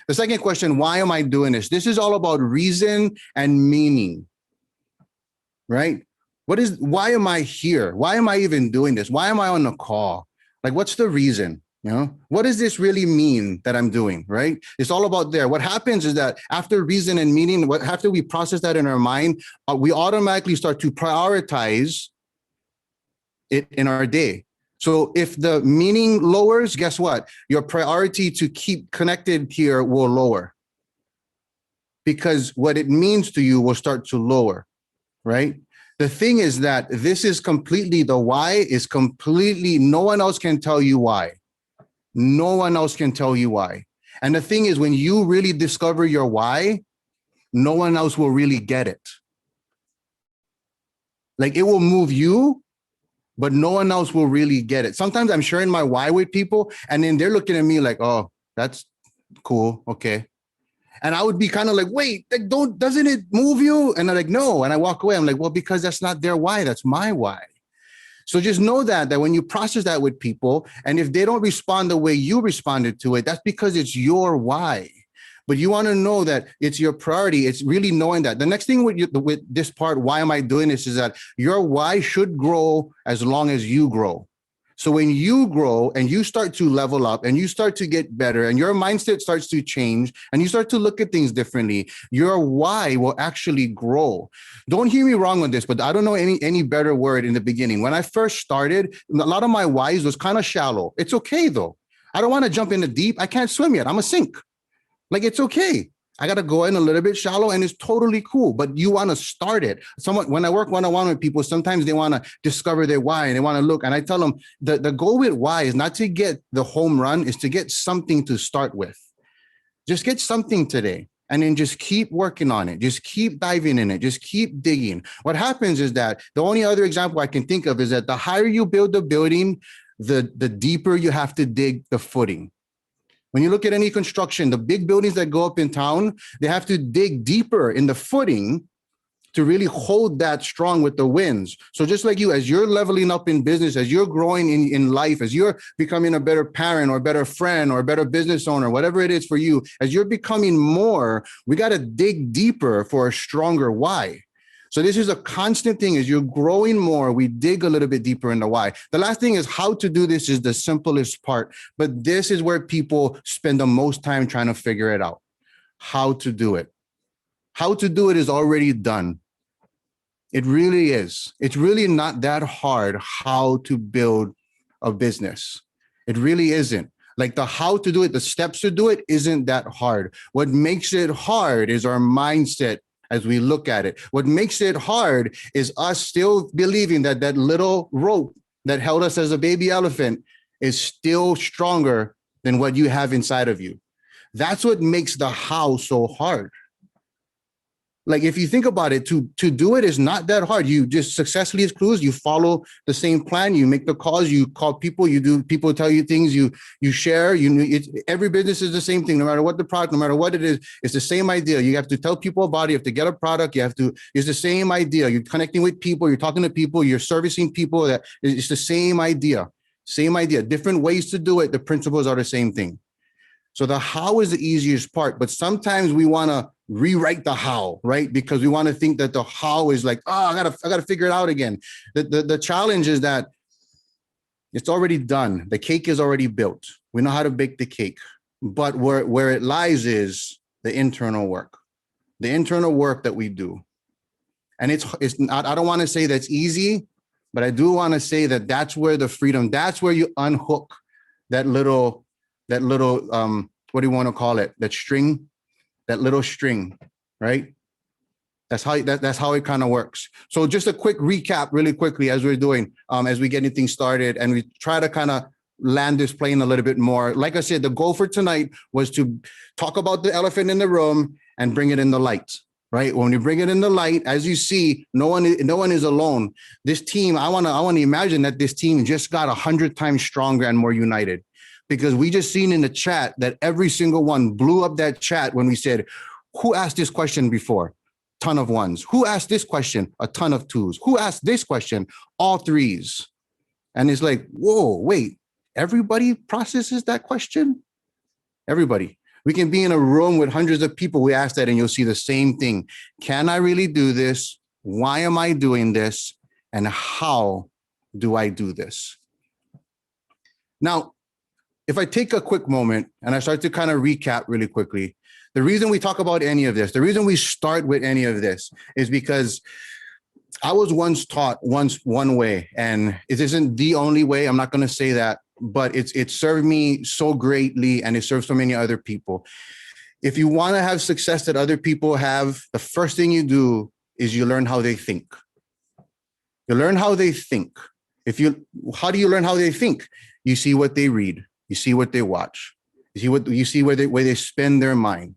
The second question, why am I doing this? This is all about reason and meaning, right? Why am I here? Why am I even doing this? Why am I on the call? Like, what's the reason? You know, what does this really mean that I'm doing, right? It's all about there. What happens is that after reason and meaning, after we process that in our mind, we automatically start to prioritize it in our day. So if the meaning lowers, guess what? Your priority to keep connected here will lower, because what it means to you will start to lower, right? The thing is that this is completely, the why is completely, no one else can tell you why. No one else can tell you why. And the thing is, when you really discover your why, no one else will really get it. Like it will move you, but no one else will really get it. Sometimes I'm sharing my why with people, and then they're looking at me like, oh, that's cool. Okay. And I would be kind of like, wait, like, doesn't it move you? And I'm like, no. And I walk away. I'm like, well, because that's not their why. That's my why. So just know that when you process that with people, and if they don't respond the way you responded to it, that's because it's your why. But you want to know that it's your priority. It's really knowing that. The next thing with this part, why am I doing this, is that your why should grow as long as you grow. So when you grow and you start to level up and you start to get better and your mindset starts to change and you start to look at things differently, your why will actually grow. Don't hear me wrong on this, but I don't know any better word in the beginning. When I first started, a lot of my whys was kind of shallow. It's okay though. I don't want to jump in the deep. I can't swim yet. I'm a sink. Like, it's okay. I got to go in a little bit shallow and it's totally cool, but you want to start it. When I work one-on-one with people, sometimes they want to discover their why and they want to look. And I tell them the goal with why is not to get the home run, is to get something to start with. Just get something today and then just keep working on it. Just keep diving in it. Just keep digging. What happens is that the only other example I can think of is that the higher you build the building, the deeper you have to dig the footing. When you look at any construction, the big buildings that go up in town, they have to dig deeper in the footing to really hold that strong with the winds. So just like you, as you're leveling up in business, as you're growing in life, as you're becoming a better parent or a better friend or a better business owner, whatever it is for you, as you're becoming more, we got to dig deeper for a stronger why. So this is a constant thing. As you're growing more, we dig a little bit deeper into why. The last thing is how to do this is the simplest part, but this is where people spend the most time trying to figure it out. How to do it. How to do it is already done. It really is. It's really not that hard how to build a business. It really isn't. Like the how to do it, the steps to do it isn't that hard. What makes it hard is our mindset as we look at it. What makes it hard is us still believing that that little rope that held us as a baby elephant is still stronger than what you have inside of you. That's what makes the how so hard. Like if you think about it, to do it is not that hard. You just successfully exclude, you follow the same plan, you make the calls, you call people, you do, people tell you things, you share, every business is the same thing, no matter what the product, no matter what it is, it's the same idea. You have to tell people about it, you have to get a product, it's the same idea. You're connecting with people, you're talking to people, you're servicing people, it's the same idea, different ways to do it. The principles are the same thing. So the how is the easiest part, but sometimes we want to rewrite the how, right? Because we want to think that the how is like, oh, I gotta figure it out again. The challenge is that it's already done. The cake is already built. We know how to bake the cake, but where it lies is the internal work that we do. And it's not, I don't want to say that's easy, but I do want to say that that's where the freedom, that's where you unhook that little what do you want to call it? That little string, right? That's how it kind of works. So just a quick recap really quickly as we're doing, as we get anything started and we try to kind of land this plane a little bit more. Like I said, the goal for tonight was to talk about the elephant in the room and bring it in the light, right? When you bring it in the light, as you see, no one is alone. This team, I want to imagine that this team just got 100 times stronger and more united. Because we just seen in the chat that every single one blew up that chat when we said, who asked this question before? Ton of ones. Who asked this question? A ton of twos. Who asked this question? All threes. And it's like, whoa, wait, everybody processes that question? Everybody. We can be in a room with hundreds of people. We ask that and you'll see the same thing. Can I really do this? Why am I doing this? And how do I do this? Now, if I take a quick moment and I start to kind of recap really quickly, the reason we talk about any of this, the reason we start with any of this is because I was once taught one way, and it isn't the only way. I'm not going to say that, but it served me so greatly and it serves so many other people. If you want to have success that other people have, the first thing you do is you learn how they think. You learn how they think. How do you learn how they think? You see what they read. You see what they watch. You see where they spend their mind.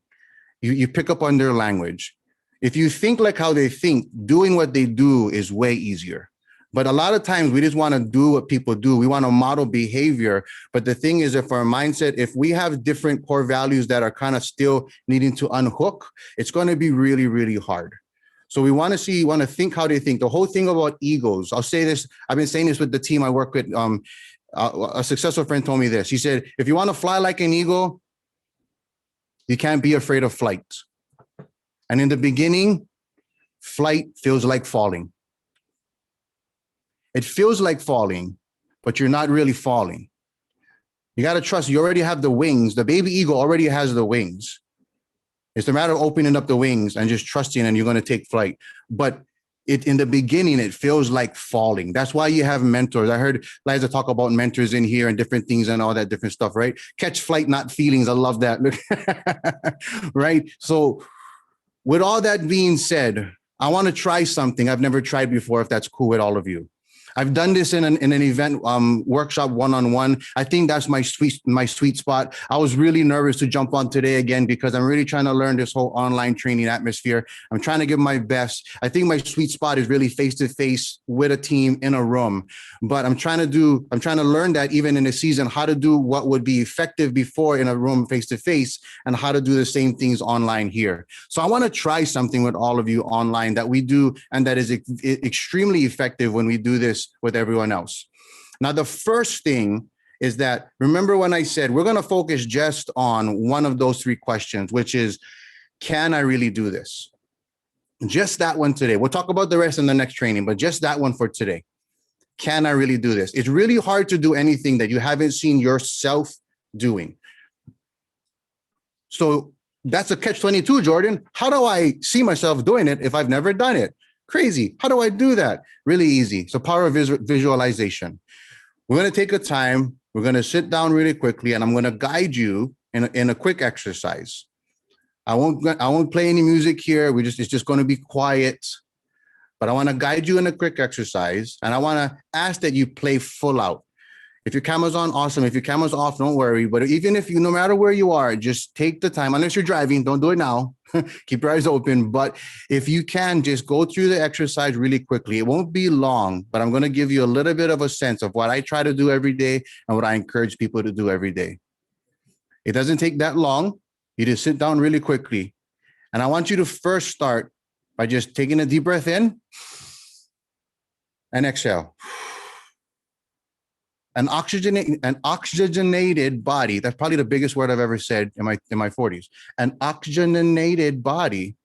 You pick up on their language. If you think like how they think, doing what they do is way easier. But a lot of times we just want to do what people do. We want to model behavior. But the thing is, if our mindset, if we have different core values that are kind of still needing to unhook, it's going to be really, really hard. So we want to think how they think. The whole thing about egos. I'll say this. I've been saying this with the team I work with. A successful friend told me this. He said, if you want to fly like an eagle, you can't be afraid of flight. And in the beginning, flight feels like falling. It feels like falling, but you're not really falling. You got to trust you already have the wings. The baby eagle already has the wings. It's a matter of opening up the wings and just trusting, and you're going to take flight. But in the beginning, it feels like falling. That's why you have mentors. I heard Liza talk about mentors in here and different things and all that different stuff, right? Catch flight, not feelings. I love that. Right? So with all that being said, I want to try something I've never tried before, if that's cool with all of you. I've done this in an event workshop one-on-one. I think that's my sweet spot. I was really nervous to jump on today again because I'm really trying to learn this whole online training atmosphere. I'm trying to give my best. I think my sweet spot is really face-to-face with a team in a room. But I'm trying to learn that even in a season, how to do what would be effective before in a room face-to-face and how to do the same things online here. So I want to try something with all of you online that we do and that is extremely effective when we do this with everyone else. Now, the first thing is that, remember when I said we're going to focus just on one of those three questions, which is, can I really do this? Just that one today. We'll talk about the rest in the next training, but just that one for today. Can I really do this? It's really hard to do anything that you haven't seen yourself doing. So that's a catch-22, Jordan. How do I see myself doing it if I've never done it? Crazy. How do I do that? Really easy. So power of visualization. We're going to take a time We're going to sit down really quickly, and I'm going to guide you in a quick exercise. I won't play any music here. It's just going to be quiet. But I want to guide you in a quick exercise, and I want to ask that you play full out. If your camera's on, awesome. If your camera's off, don't worry. But even if no matter where you are, just take the time. Unless you're driving, don't do it now. Keep your eyes open. But if you can, just go through the exercise really quickly. It won't be long, but I'm going to give you a little bit of a sense of what I try to do every day and what I encourage people to do every day. It doesn't take that long. You just sit down really quickly. And I want you to first start by just taking a deep breath in and exhale. An oxygenated body, that's probably the biggest word I've ever said in my 40s. An oxygenated body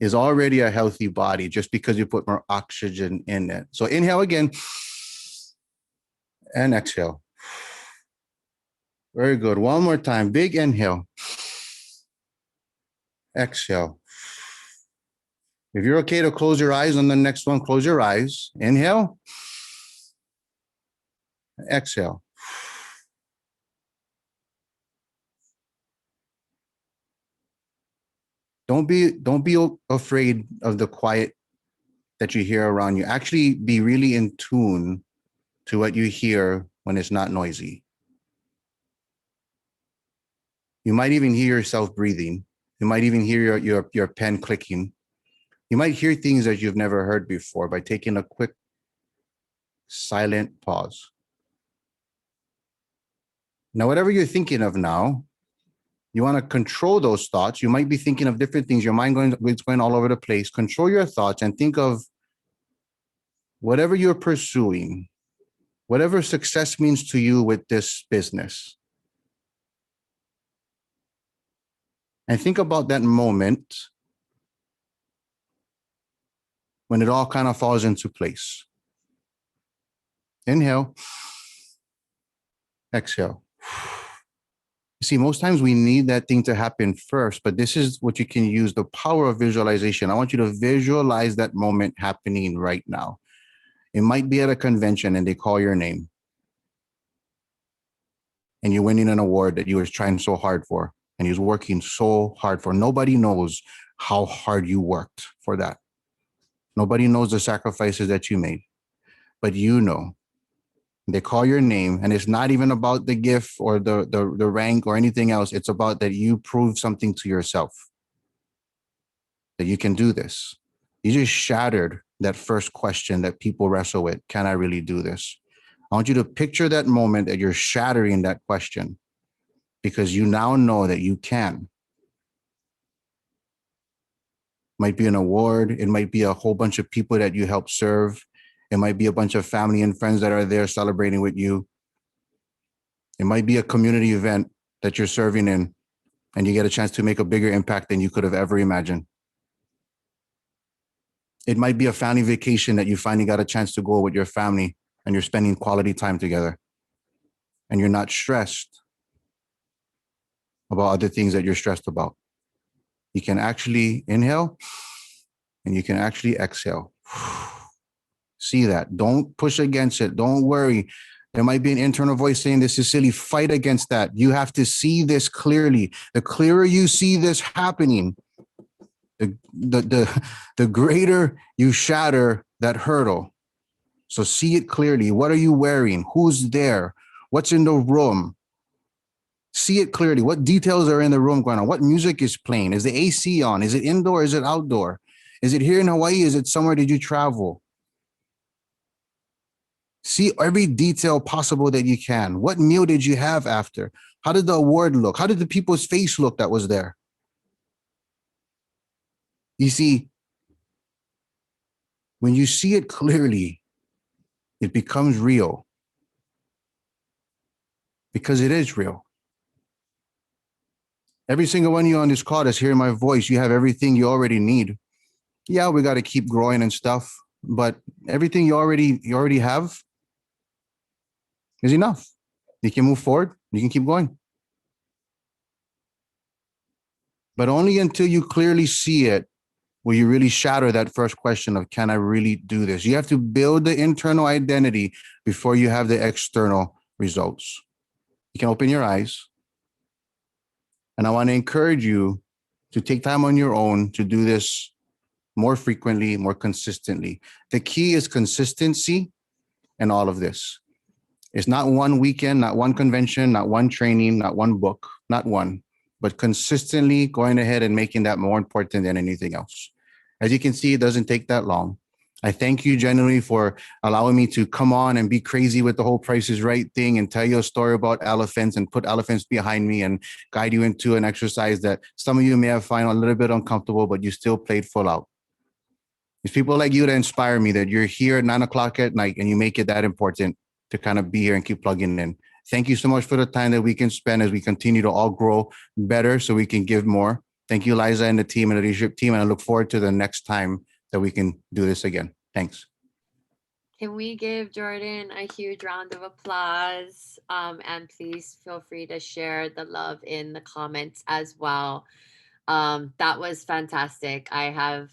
is already a healthy body just because you put more oxygen in it. So inhale again and exhale. Very good. One more time. Big inhale. Exhale. If you're okay to close your eyes on the next one, close your eyes. Inhale. Exhale. Don't be afraid of the quiet that you hear around you. Actually, be really in tune to what you hear when it's not noisy. You might even hear yourself breathing. You might even hear your pen clicking. You might hear things that you've never heard before by taking a quick, silent pause. Now, whatever you're thinking of now, you want to control those thoughts. You might be thinking of different things. Your mind it's going all over the place. Control your thoughts and think of whatever you're pursuing, whatever success means to you with this business. And think about that moment when it all kind of falls into place. Inhale. Exhale. See, most times we need that thing to happen first, but this is what you can use, the power of visualization. I want you to visualize that moment happening right now. It might be at a convention and they call your name and you're winning an award that you were trying so hard for and you was working so hard for. Nobody knows how hard you worked for that. Nobody knows the sacrifices that you made, but you know. They call your name, and it's not even about the gift or the rank or anything else. It's about that you prove something to yourself, that you can do this. You just shattered that first question that people wrestle with. Can I really do this? I want you to picture that moment that you're shattering that question because you now know that you can. Might be an award. It might be a whole bunch of people that you help serve. It might be a bunch of family and friends that are there celebrating with you. It might be a community event that you're serving in, and you get a chance to make a bigger impact than you could have ever imagined. It might be a family vacation that you finally got a chance to go with your family, and you're spending quality time together, and you're not stressed about other things that you're stressed about. You can actually inhale, and you can actually exhale. See that. Don't push against it. Don't worry. There might be an internal voice saying this is silly. Fight against that. You have to see this clearly. The clearer you see this happening, the greater you shatter that hurdle. So see it clearly. What are you wearing? Who's there? What's in the room? See it clearly. What details are in the room going on? What music is playing? Is the AC on? Is it indoor? Is it outdoor? Is it here in Hawaii? Is it somewhere? Did you travel? See every detail possible that you can. What meal did you have after? How did the award look? How did the people's face look that was there? You see, when you see it clearly, it becomes real. Because it is real. Every single one of you on this call that's hearing my voice, you have everything you already need. Yeah, we got to keep growing and stuff, but everything you already have is enough. You can move forward. You can keep going. But only until you clearly see it will you really shatter that first question of, can I really do this? You have to build the internal identity before you have the external results. You can open your eyes. And I want to encourage you to take time on your own to do this more frequently, more consistently. The key is consistency in all of this. It's not one weekend, not one convention, not one training, not one book, not one, but consistently going ahead and making that more important than anything else. As you can see, it doesn't take that long. I thank you genuinely for allowing me to come on and be crazy with the whole Price is Right thing and tell you a story about elephants and put elephants behind me and guide you into an exercise that some of you may have found a little bit uncomfortable, but you still played full out. It's people like you that inspire me, that you're here at 9 o'clock at night and you make it that important to kind of be here and keep plugging in. Thank you so much for the time that we can spend as we continue to all grow better so we can give more. Thank you, Liza and the team and the leadership team. And I look forward to the next time that we can do this again. Thanks. Can we give Jordan a huge round of applause? And please feel free to share the love in the comments as well. That was fantastic. I have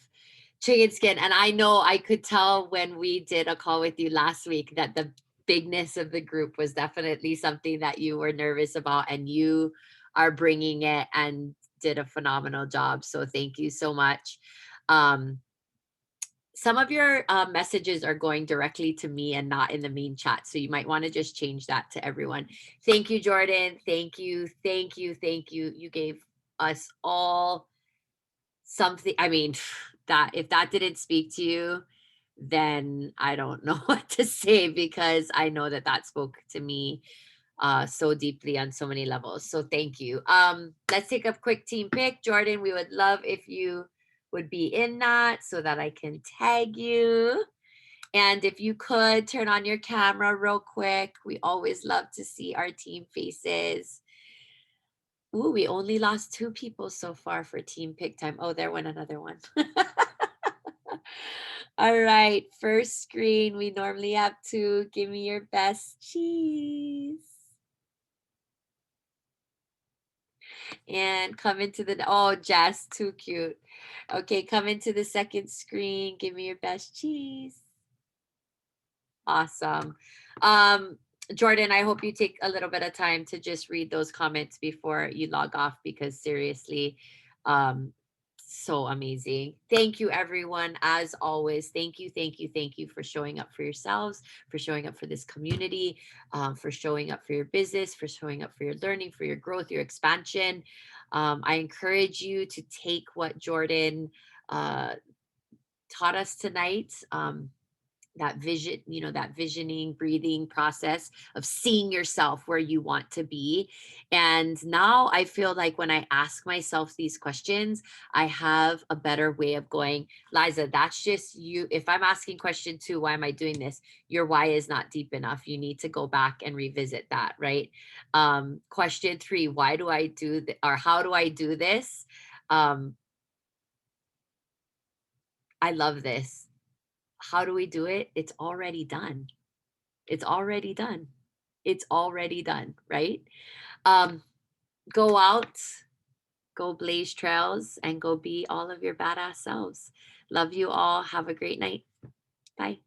chicken skin, and I know I could tell when we did a call with you last week that the bigness of the group was definitely something that you were nervous about, and you are bringing it and did a phenomenal job. So thank you so much. Some of your messages are going directly to me and not in the main chat. So you might want to just change that to everyone. Thank you, Jordan. Thank you. Thank you. Thank you. You gave us all something. I mean, that if that didn't speak to you, then I don't know what to say, because I know that that spoke to me so deeply on so many levels. So thank you. Let's take a quick team pic. Jordan, we would love if you would be in that so that I can tag you. And if you could turn on your camera real quick, we always love to see our team faces. Ooh, we only lost 2 people so far for team pick time. Oh, there went another one. All right, first screen. We normally have 2. Give me your best cheese. And come into the, oh, Jess, too cute. Okay, come into the second screen. Give me your best cheese. Awesome. Jordan, I hope you take a little bit of time to just read those comments before you log off, because seriously, so amazing. Thank you, everyone. As always, thank you, thank you, thank you for showing up for yourselves, for showing up for this community, for showing up for your business, for showing up for your learning, for your growth, your expansion. I encourage you to take what Jordan taught us tonight. That vision, that visioning, breathing process of seeing yourself where you want to be. And now I feel like when I ask myself these questions, I have a better way of going, Liza, that's just you. If I'm asking question 2, why am I doing this? Your why is not deep enough. You need to go back and revisit that, right? Question 3, why do I do or how do I do this? I love this. How do we do it? It's already done. It's already done. It's already done, right? Go out, go blaze trails, and go be all of your badass selves. Love you all. Have a great night. Bye.